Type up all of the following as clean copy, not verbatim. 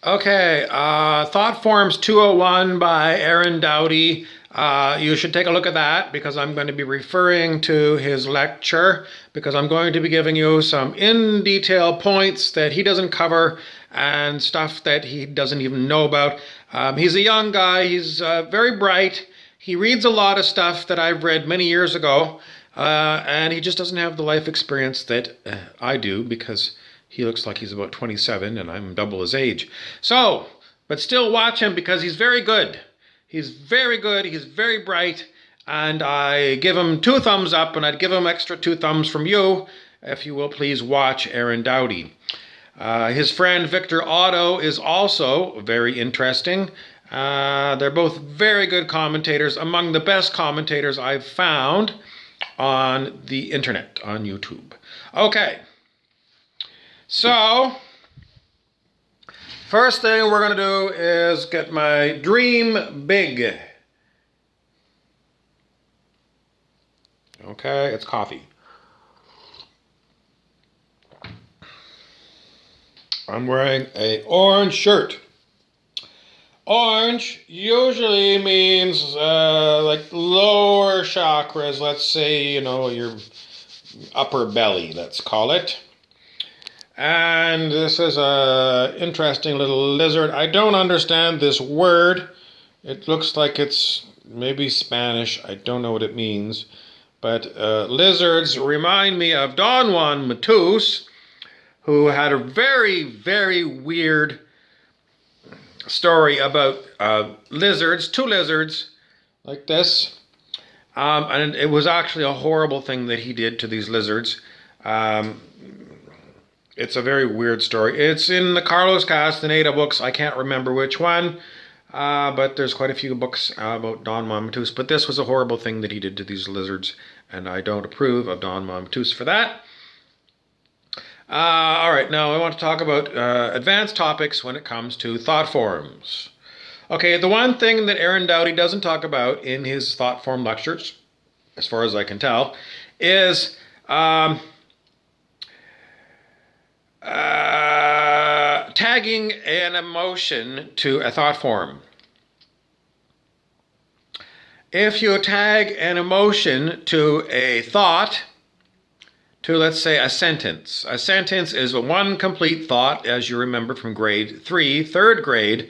Okay, Thoughtforms 201 by Aaron Doughty. You should take a look at that because I'm going to be referring to his lecture because I'm going to be giving you some in detail points that he doesn't cover and stuff that he doesn't even know about. He's a young guy, he's very bright. He reads a lot of stuff that I've read many years ago, and he just doesn't have the life experience that I do because he looks like he's about 27 and I'm double his age. So, but still watch him because he's very good. He's very good, he's very bright, and I give him 2 thumbs up, and I'd give him extra 2 thumbs from you if you will please watch Aaron Doughty. His friend Victor Otto is also very interesting. They're both very good commentators, among the best commentators I've found on the internet, on YouTube. Okay, so first thing we're going to do is get my dream big. Okay, it's coffee. I'm wearing an orange shirt. Orange usually means like lower chakras, let's say, your upper belly, let's call it. And this is a interesting little lizard. I don't understand this word. It looks like it's maybe Spanish. I don't know what it means. But lizards remind me of Don Juan Matus, who had a very, very weird story about lizards, 2 lizards like this. And it was actually a horrible thing that he did to these lizards. It's a very weird story. It's in the Carlos Castaneda books. I can't remember which one, but there's quite a few books about Don Juan Matus. But this was a horrible thing that he did to these lizards, and I don't approve of Don Juan Matus for that. All right, now I want to talk about advanced topics when it comes to thought forms. Okay, the one thing that Aaron Doughty doesn't talk about in his thought form lectures, as far as I can tell, is tagging an emotion to a thought form. If you tag an emotion to a thought, to let's say a sentence is one complete thought, as you remember from grade 3, third grade.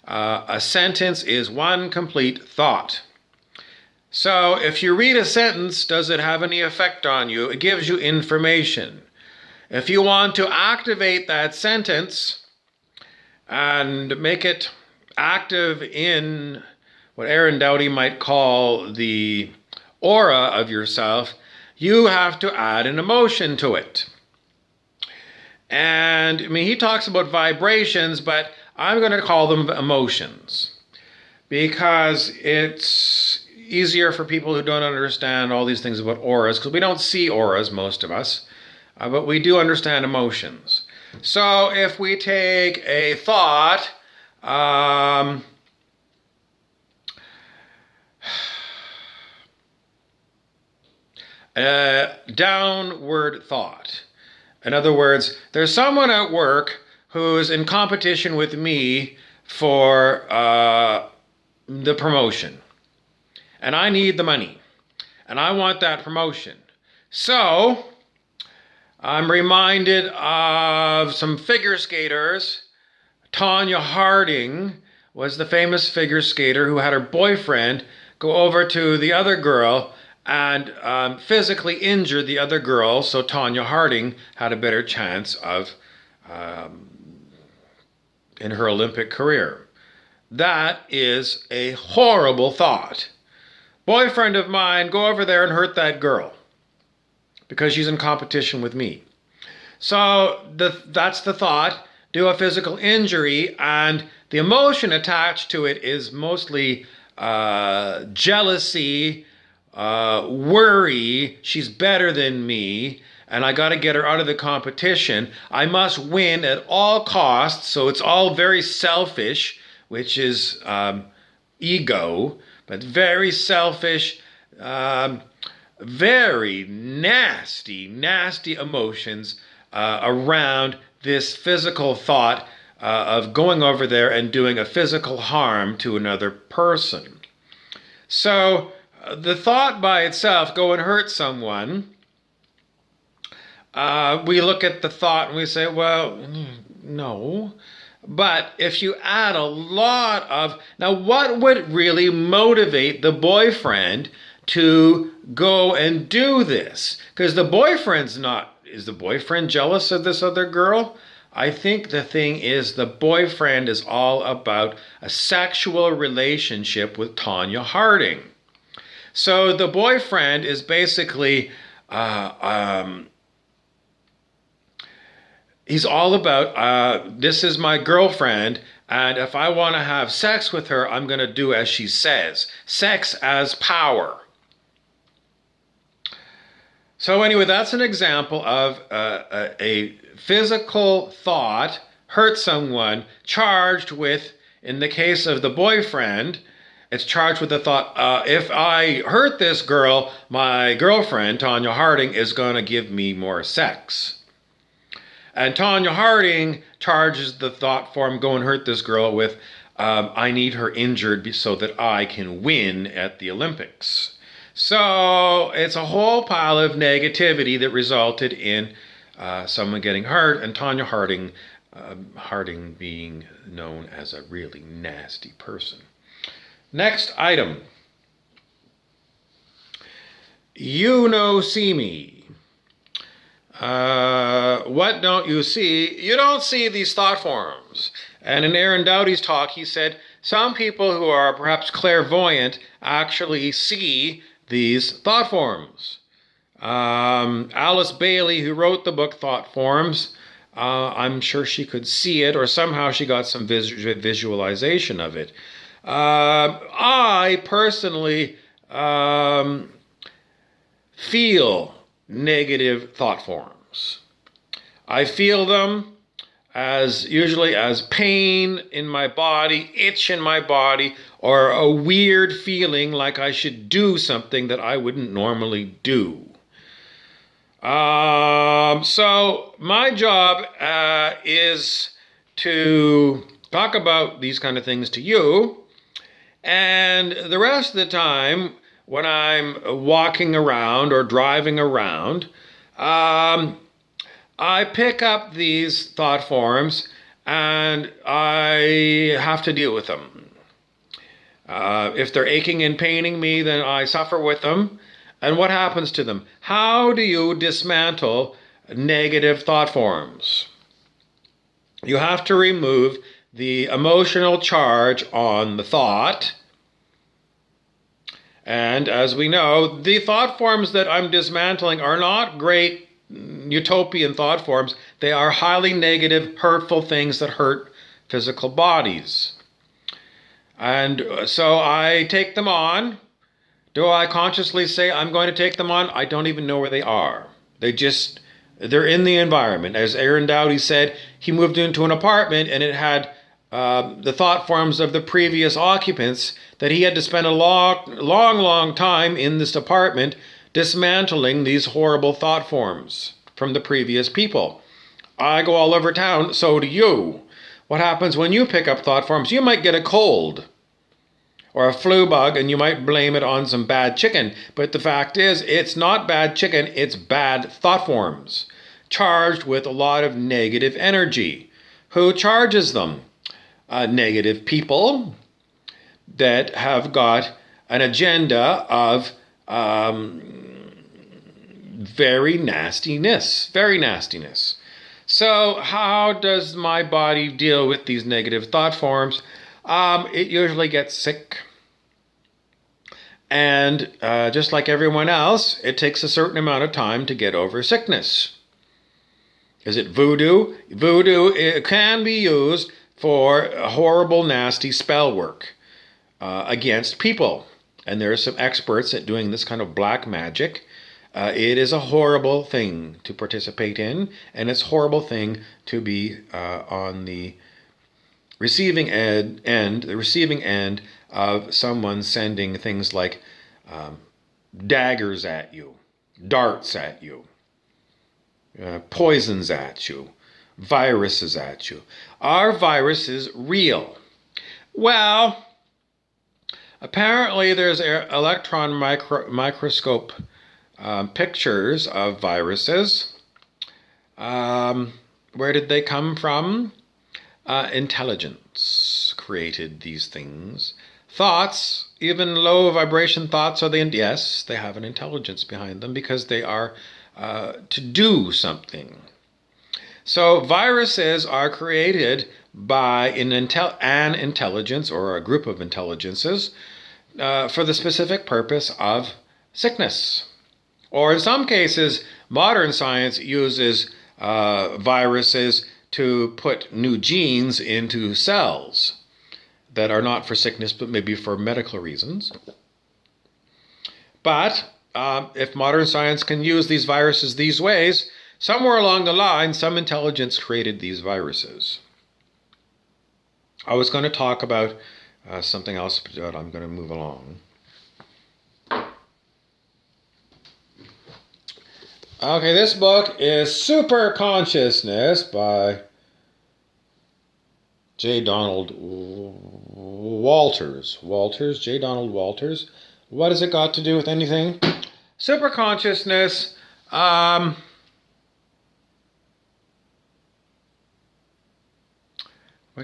A sentence is one complete thought. So if you read a sentence, does it have any effect on you? It gives you information. If you want to activate that sentence and make it active in what Aaron Doughty might call the aura of yourself, you have to add an emotion to it. And I mean, he talks about vibrations, but I'm going to call them emotions because it's easier for people who don't understand all these things about auras, because we don't see auras, most of us, but we do understand emotions. So if we take a thought, downward thought. In other words, there's someone at work who's in competition with me for the promotion. And I need the money. And I want that promotion. So I'm reminded of some figure skaters. Tonya Harding was the famous figure skater who had her boyfriend go over to the other girl and physically injure the other girl, so Tonya Harding had a better chance of in her Olympic career. That is a horrible thought. Boyfriend of mine, go over there and hurt that girl because she's in competition with me. So that's the thought. Do a physical injury, and the emotion attached to it is mostly jealousy, worry. She's better than me, and I got to get her out of the competition. I must win at all costs, so it's all very selfish, which is ego, but very selfish, very nasty emotions around this physical thought of going over there and doing a physical harm to another person. So the thought by itself, go and hurt someone, we look at the thought and we say, well, no. But if you add a lot of, now what would really motivate the boyfriend to go and do this? Because the boyfriend's not, is the boyfriend jealous of this other girl? I think the thing is the boyfriend is all about a sexual relationship with Tonya Harding. So the boyfriend is basically, he's all about, this is my girlfriend, and if I want to have sex with her, I'm going to do as she says. Sex as power. So anyway, that's an example of a physical thought hurt someone charged with, in the case of the boyfriend, it's charged with the thought, if I hurt this girl, my girlfriend, Tonya Harding, is going to give me more sex. And Tonya Harding charges the thought form, go and hurt this girl, with, I need her injured so that I can win at the Olympics. So it's a whole pile of negativity that resulted in someone getting hurt, and Tonya Harding being known as a really nasty person. Next item. You see me. What don't you see? You don't see these thought forms. And in Aaron Doughty's talk, he said some people who are perhaps clairvoyant actually see these thought forms. Alice Bailey, who wrote the book Thought Forms, I'm sure she could see it, or somehow she got some visualization of it. I personally feel negative thought forms. I feel them usually as pain in my body, itch in my body, or a weird feeling like I should do something that I wouldn't normally do. So my job is to talk about these kind of things to you, and the rest of the time when I'm walking around or driving around, I pick up these thought forms and I have to deal with them. If they're aching and paining me, then I suffer with them. And what happens to them? How do you dismantle negative thought forms? You have to remove the emotional charge on the thought. And as we know, the thought forms that I'm dismantling are not great utopian thought forms. They are highly negative, hurtful things that hurt physical bodies. And so I take them on. Do I consciously say I'm going to take them on? I don't even know where they are. They're in the environment. As Aaron Doughty said, he moved into an apartment and it had the thought forms of the previous occupants, that he had to spend a long time in this apartment dismantling these horrible thought forms from the previous people. I go all over town, so do you. What happens when you pick up thought forms? You might get a cold or a flu bug, and you might blame it on some bad chicken. But the fact is, it's not bad chicken, it's bad thought forms, charged with a lot of negative energy. Who charges them? Negative people that have got an agenda of very nastiness. So how does my body deal with these negative thought forms? It usually gets sick. And just like everyone else, it takes a certain amount of time to get over sickness. Is it voodoo? Voodoo, it can be used for horrible, nasty spell work against people. And there are some experts at doing this kind of black magic. It is a horrible thing to participate in, and it's a horrible thing to be on the receiving end of someone sending things like daggers at you, darts at you, poisons at you, viruses at you. Are viruses real? Well, apparently there's electron microscope pictures of viruses. Where did they come from? Intelligence created these things. Thoughts, even low vibration thoughts, yes, they have an intelligence behind them because they are to do something. So viruses are created by an intelligence or a group of intelligences for the specific purpose of sickness. Or in some cases, modern science uses viruses to put new genes into cells that are not for sickness, but maybe for medical reasons. But if modern science can use these viruses these ways, somewhere along the line, some intelligence created these viruses. I was going to talk about something else, but I'm going to move along. Okay, this book is Super Consciousness by J. Donald Walters. J. Donald Walters. What has it got to do with anything? Super consciousness. What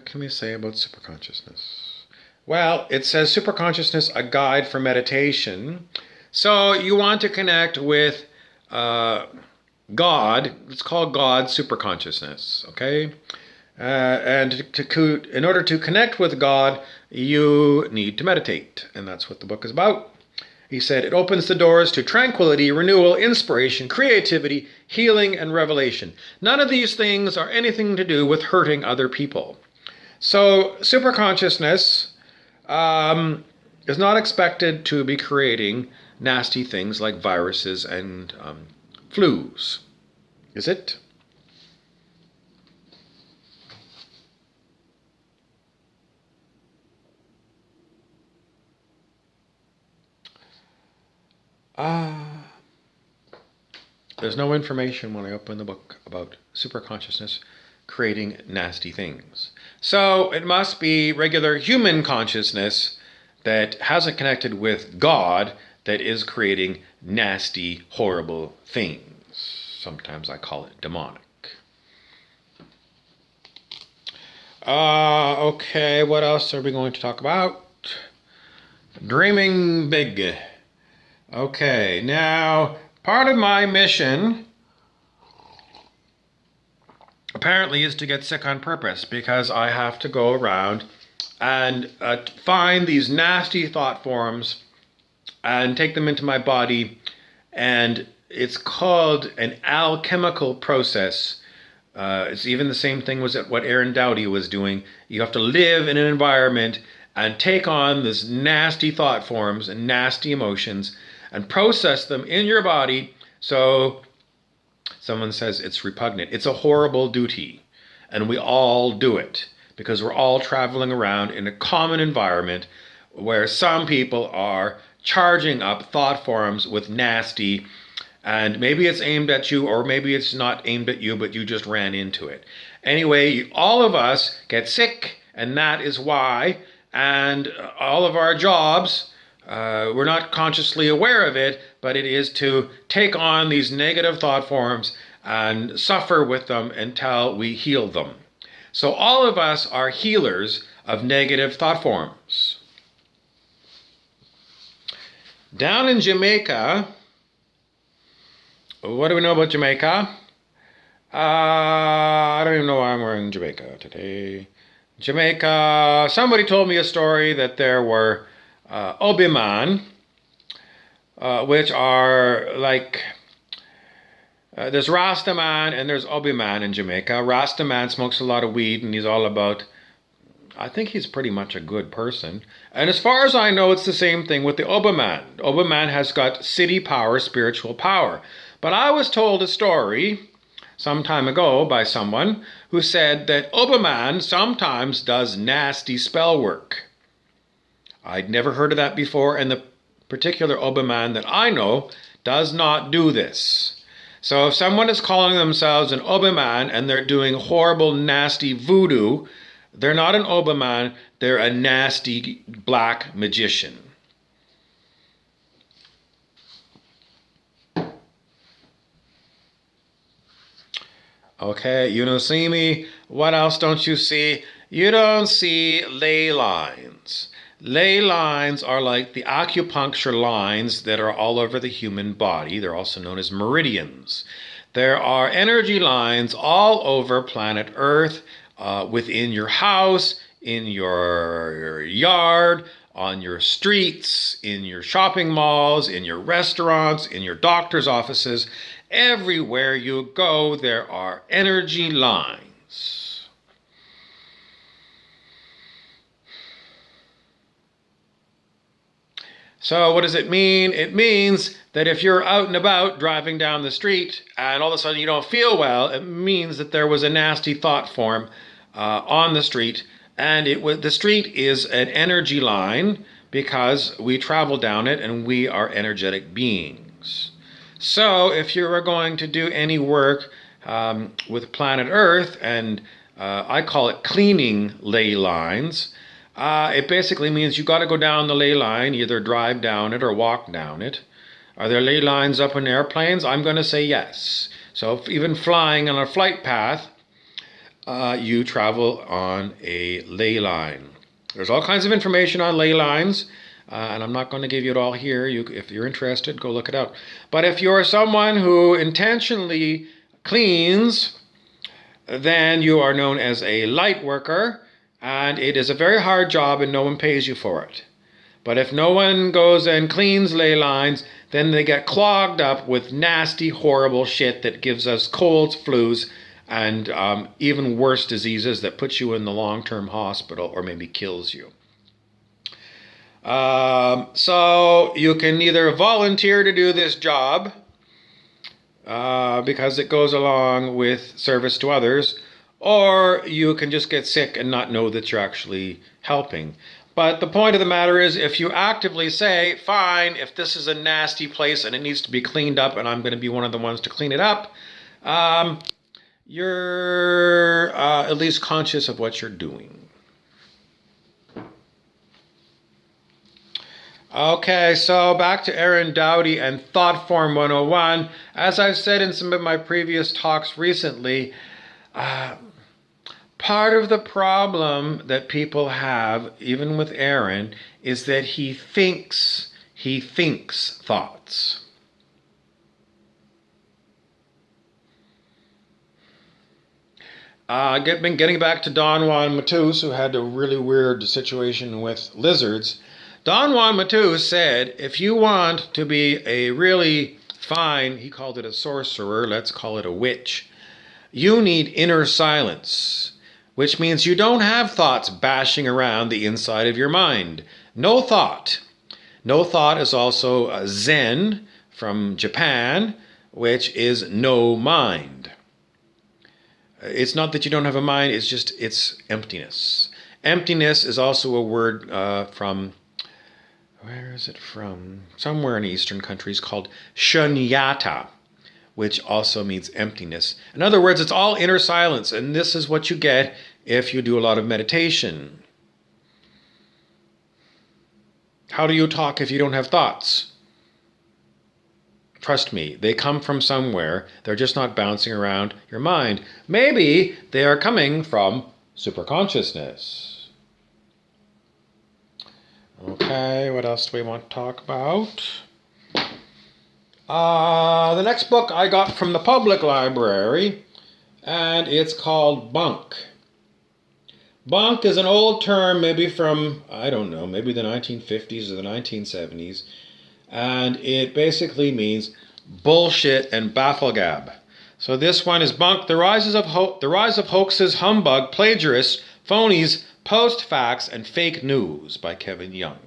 can we say about super consciousness? Well, it says super consciousness, a guide for meditation. So you want to connect with God. It's called God super consciousness. Okay. And in order to connect with God, you need to meditate. And that's what the book is about. He said it opens the doors to tranquility, renewal, inspiration, creativity, healing, and revelation. None of these things are anything to do with hurting other people. So superconsciousness is not expected to be creating nasty things like viruses and flus. Is it? There's no information when I open the book about superconsciousness creating nasty things. So it must be regular human consciousness that hasn't connected with God that is creating nasty, horrible things. Sometimes I call it demonic. Okay, what else are we going to talk about? Dreaming big. Okay, now part of my mission apparently is to get sick on purpose because I have to go around and find these nasty thought forms and take them into my body, and it's called an alchemical process. It's even the same thing was what Doughty was doing. You have to live in an environment and take on this nasty thought forms and nasty emotions and process them in your body. So someone says it's repugnant. It's a horrible duty, and we all do it because we're all traveling around in a common environment where some people are charging up thought forms with nasty, and maybe it's aimed at you or maybe it's not aimed at you, but you just ran into it. Anyway, all of us get sick, and that is why. And all of our jobs, we're not consciously aware of it, but it is to take on these negative thought forms and suffer with them until we heal them. So all of us are healers of negative thought forms. Down in Jamaica, what do we know about Jamaica? I don't even know why I'm wearing Jamaica today. Jamaica, somebody told me a story that there were Obi-Man, which are like, there's Rasta Man and there's Obi-Man in Jamaica. Rasta Man smokes a lot of weed and he's all about, I think he's pretty much a good person. And as far as I know, it's the same thing with the Obi-Man. Obi-Man has got city power, spiritual power. But I was told a story some time ago by someone who said that Obi-Man sometimes does nasty spell work. I'd never heard of that before, and the particular Obi-Man that I know does not do this. So if someone is calling themselves an Oberman and they're doing horrible, nasty voodoo, they're not an Oberman, they're a nasty black magician. Okay, you don't see me. What else don't you see? You don't see ley lines. Ley lines are like the acupuncture lines that are all over the human body. They're also known as meridians. There are energy lines all over planet Earth, within your house, in your yard, on your streets, in your shopping malls, in your restaurants, in your doctor's offices. Everywhere you go, there are energy lines. So what does it mean? It means that if you're out and about driving down the street and all of a sudden you don't feel well, it means that there was a nasty thought form on the street, and the street is an energy line because we travel down it and we are energetic beings. So if you are going to do any work with planet Earth, and I call it cleaning ley lines, it basically means you got to go down the ley line, either drive down it or walk down it. Are there ley lines up in airplanes? I'm going to say yes. So if even flying on a flight path, you travel on a ley line. There's all kinds of information on ley lines. And I'm not going to give you it all here. If you're interested, go look it up. But if you're someone who intentionally cleans, then you are known as a light worker, and it is a very hard job and no one pays you for it. But if no one goes and cleans ley lines, then they get clogged up with nasty, horrible shit that gives us colds, flus, and even worse diseases that puts you in the long-term hospital or maybe kills you. So you can either volunteer to do this job because it goes along with service to others, or you can just get sick and not know that you're actually helping. But the point of the matter is, if you actively say, fine, if this is a nasty place and it needs to be cleaned up and I'm going to be one of the ones to clean it up, you're at least conscious of what you're doing. Okay, so back to Aaron Doughty and Thoughtform 101. As I've said in some of my previous talks recently, part of the problem that people have, even with Aaron, is that he thinks thoughts. Getting back to Don Juan Matus, who had a really weird situation with lizards. Don Juan Matus said, if you want to be a really fine, he called it a sorcerer, let's call it a witch, you need inner silence, which means you don't have thoughts bashing around the inside of your mind. No thought. No thought is also Zen from Japan, which is no mind. It's not that you don't have a mind, it's emptiness. Emptiness is also a word from, where is it from? Somewhere in Eastern countries called shunyata, which also means emptiness. In other words, it's all inner silence, and this is what you get if you do a lot of meditation. How do you talk if you don't have thoughts? Trust me, they come from somewhere. They're just not bouncing around your mind. Maybe they are coming from superconsciousness. Okay, what else do we want to talk about? The next book I got from the public library, and it's called bunk. Bunk is an old term, maybe from, I don't know, maybe the 1950s or the 1970s, and it basically means bullshit and bafflegab. So this one is Bunk, the rise of hoaxes, humbug, plagiarists, phonies, post-facts, and fake news by Kevin Young.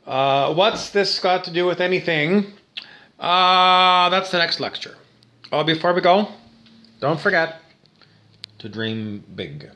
What's this got to do with anything? That's the next lecture. Before we go, don't forget to dream big.